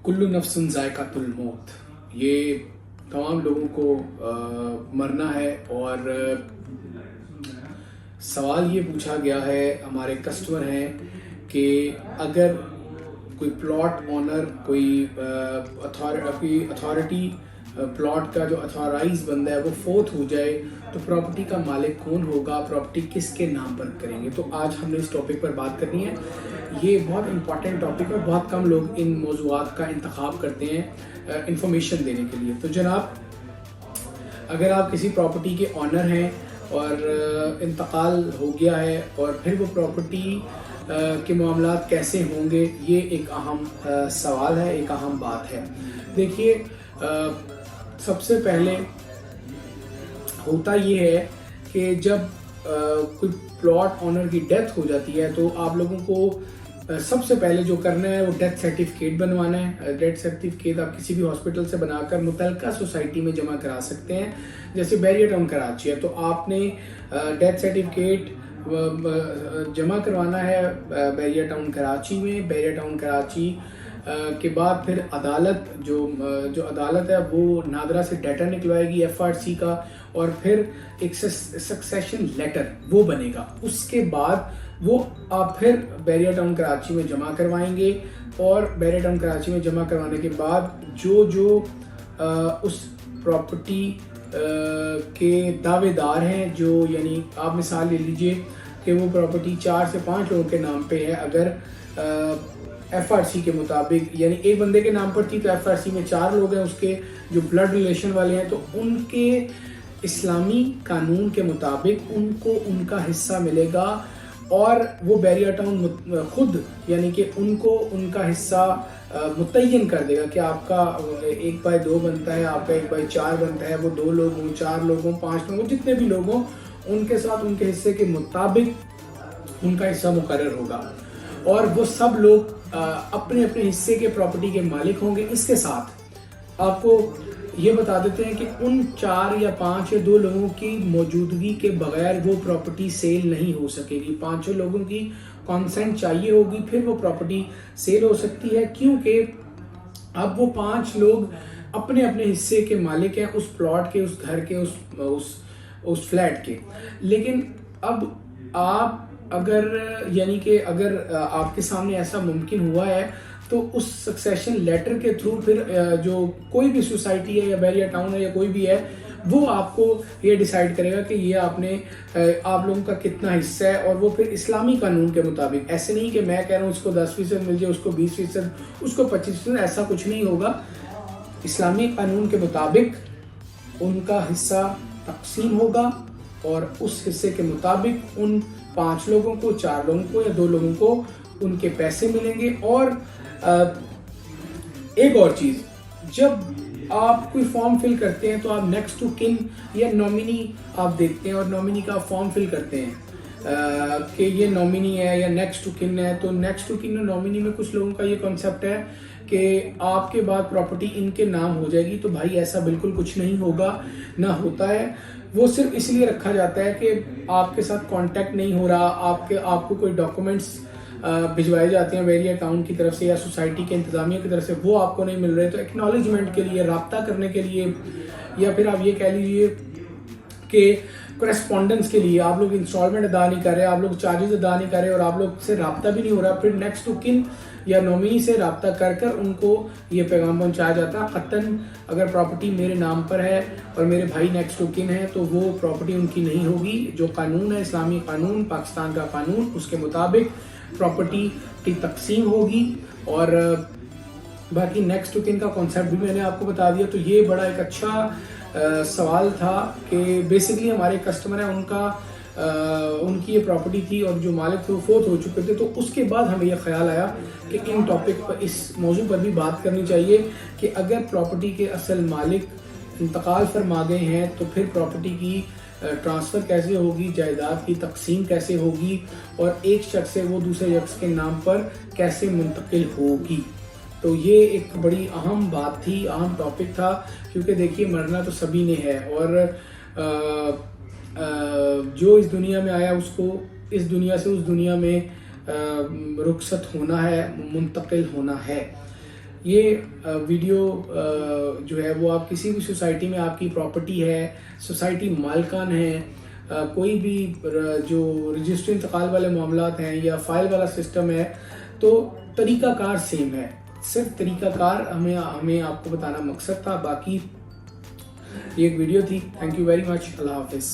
कुल्लु नफ्सुन ज़ायक़ातुल मौत, ये तमाम लोगों को मरना है। और सवाल ये पूछा गया है, हमारे कस्टमर हैं कि अगर कोई प्लॉट ओनर, कोई अथॉरिटी, प्लॉट का जो अथॉराइज बंदा है वो फोत हो जाए तो प्रॉपर्टी का मालिक कौन होगा, प्रॉपर्टी किसके नाम पर करेंगे। तो आज हमने इस टॉपिक पर बात करनी है। ये बहुत इंपॉर्टेंट टॉपिक है, बहुत कम लोग इन मौज़ूआत का इंतखाब करते हैं इंफॉर्मेशन देने के लिए। तो जनाब, अगर आप किसी प्रॉपर्टी के ऑनर हैं और इंतकाल हो गया है और फिर वो प्रॉपर्टी के मामलात कैसे होंगे, ये एक अहम सवाल है, एक अहम बात है। देखिए, सबसे पहले होता ये है कि जब कोई प्लॉट ऑनर की डेथ हो जाती है तो आप लोगों को सबसे पहले जो करना है वो डेथ सर्टिफिकेट बनवाना है। डेथ सर्टिफिकेट आप किसी भी हॉस्पिटल से बनाकर मुतलका सोसाइटी में जमा करा सकते हैं। जैसे बैरियर टाउन कराची है तो आपने डेथ सर्टिफिकेट जमा करवाना है बैरियर टाउन कराची में। बैरियर टाउन कराची के बाद फिर अदालत जो अदालत है वो नादरा से डाटा निकलवाएगी FRC का, और फिर एक सक्सेशन लेटर वो बनेगा। उसके बाद वो आप फिर बैरियर टाउन कराची में जमा करवाएंगे, और बैरियर टाउन कराची में जमा करवाने के बाद जो उस प्रॉपर्टी के दावेदार हैं, जो यानी आप मिसाल ले लीजिए कि वो प्रॉपर्टी 4 से 5 लोगों के नाम पे है। अगर FRC के मुताबिक यानी एक बंदे के नाम पर थी तो FRC में 4 लोग हैं उसके जो ब्लड रिलेशन वाले हैं, तो उनके इस्लामी कानून के मुताबिक उनको उनका हिस्सा मिलेगा। और वो बैरियर टाउन खुद यानी कि उनको उनका हिस्सा मुतय्यन कर देगा कि आपका 1/2 बनता है, आपका 1/4 बनता है। वो 2 लोग हों, 4 लोग हों, 5 लोग हों, जितने भी लोग हों, उनके साथ उनके हिस्से के मुताबिक उनका हिस्सा मुकर्रर होगा, और वो सब लोग अपने अपने हिस्से के प्रॉपर्टी के मालिक होंगे। इसके साथ आपको ये बता देते हैं कि उन 4 या 5 या 2 लोगों की मौजूदगी के बगैर वो प्रॉपर्टी सेल नहीं हो सकेगी। 5 लोगों की कॉन्सेंट चाहिए होगी, फिर वो प्रॉपर्टी सेल हो सकती है, क्योंकि अब वो 5 लोग अपने अपने हिस्से के मालिक हैं उस प्लॉट के, उस घर के, उस फ्लैट के। लेकिन अब आप अगर यानी कि अगर आपके सामने ऐसा मुमकिन हुआ है तो उस सक्सेशन लेटर के थ्रू फिर जो कोई भी सोसाइटी है या बैरियर टाउन है या कोई भी है, वो आपको ये डिसाइड करेगा कि ये आप लोगों का कितना हिस्सा है। और वो फिर इस्लामी कानून के मुताबिक, ऐसे नहीं कि मैं कह रहा हूँ उसको 10% मिल जाए, उसको 20%, उसको 25%, ऐसा कुछ नहीं होगा। इस्लामी कानून के मुताबिक उनका हिस्सा तकसीम होगा, और उस हिस्से के मुताबिक उन 5 लोगों को, 4 लोगों को या 2 लोगों को उनके पैसे मिलेंगे। और एक और चीज, जब आप कोई फॉर्म फिल करते हैं तो आप नेक्स्ट टू किन या नॉमिनी आप देखते हैं, और नॉमिनी का फॉर्म फिल करते हैं कि ये नॉमिनी है या नेक्स्ट टू किन है। तो नेक्स्ट टू किन और नॉमिनी में कुछ लोगों का ये कॉन्सेप्ट है कि आपके बाद प्रॉपर्टी इनके नाम हो जाएगी। तो भाई ऐसा बिल्कुल कुछ नहीं होगा, ना होता है। वो सिर्फ इसलिए रखा जाता है कि आपके साथ कांटेक्ट नहीं हो रहा, आपको कोई डॉक्यूमेंट्स भिजवाए जाते हैं बैरियर टाउन की तरफ से या सोसाइटी के इंतजामिया की तरफ से, वो आपको नहीं मिल रहे। तो एक्नॉलेजमेंट के लिए, राब्ता करने के लिए, या फिर आप ये कह लीजिए कि करस्पॉन्डेंस के लिए, आप लोग इंस्टॉलमेंट अदा नहीं कर रहे, आप लोग चार्जेस अदा नहीं कर रहे और आप लोग से राब्ता भी नहीं हो रहा, फिर नेक्स्ट टू किन या नॉमिनी से राब्ता कर उनको ये पैगाम पहुंचाया जाता है। ख़तन अगर प्रॉपर्टी मेरे नाम पर है और मेरे भाई नेक्स्ट टू किन है तो वो प्रॉपर्टी उनकी नहीं होगी। जो कानून है, इस्लामी कानून, पाकिस्तान का कानून, उसके मुताबिक प्रॉपर्टी की तकसीम होगी। और बाकी नेक्स्ट टू किन का कॉन्सेप्ट भी मैंने आपको बता दिया। तो ये बड़ा एक अच्छा सवाल था कि बेसिकली हमारे कस्टमर है, उनकी ये प्रॉपर्टी थी और जो मालिक थे वो फोत हो चुके थे। तो उसके बाद हमें यह ख्याल आया कि इन टॉपिक पर, इस मौजू पर भी बात करनी चाहिए कि अगर प्रॉपर्टी के असल मालिक इंतकाल फरमा गए हैं तो फिर प्रॉपर्टी की ट्रांसफ़र कैसे होगी, जायदाद की तकसीम कैसे होगी, और एक शख्स से वो दूसरे शख्स के नाम पर कैसे मुंतकिल होगी। तो ये एक बड़ी अहम बात थी, अहम टॉपिक था, क्योंकि देखिए मरना तो सभी ने है, और जो इस दुनिया में आया उसको इस दुनिया से उस दुनिया में रुखसत होना है, मुंतकिल होना है। یہ ویڈیو جو ہے وہ آپ کسی بھی سوسائٹی میں آپ کی پراپرٹی ہے، سوسائٹی مالکان ہے، کوئی بھی جو رجسٹری انتقال والے معاملات ہیں یا فائل والا سسٹم ہے، تو طریقہ کار سیم ہے. صرف طریقہ کار ہمیں آپ کو بتانا مقصد تھا. باقی یہ ایک ویڈیو تھی. Thank you very much. اللہ حافظ.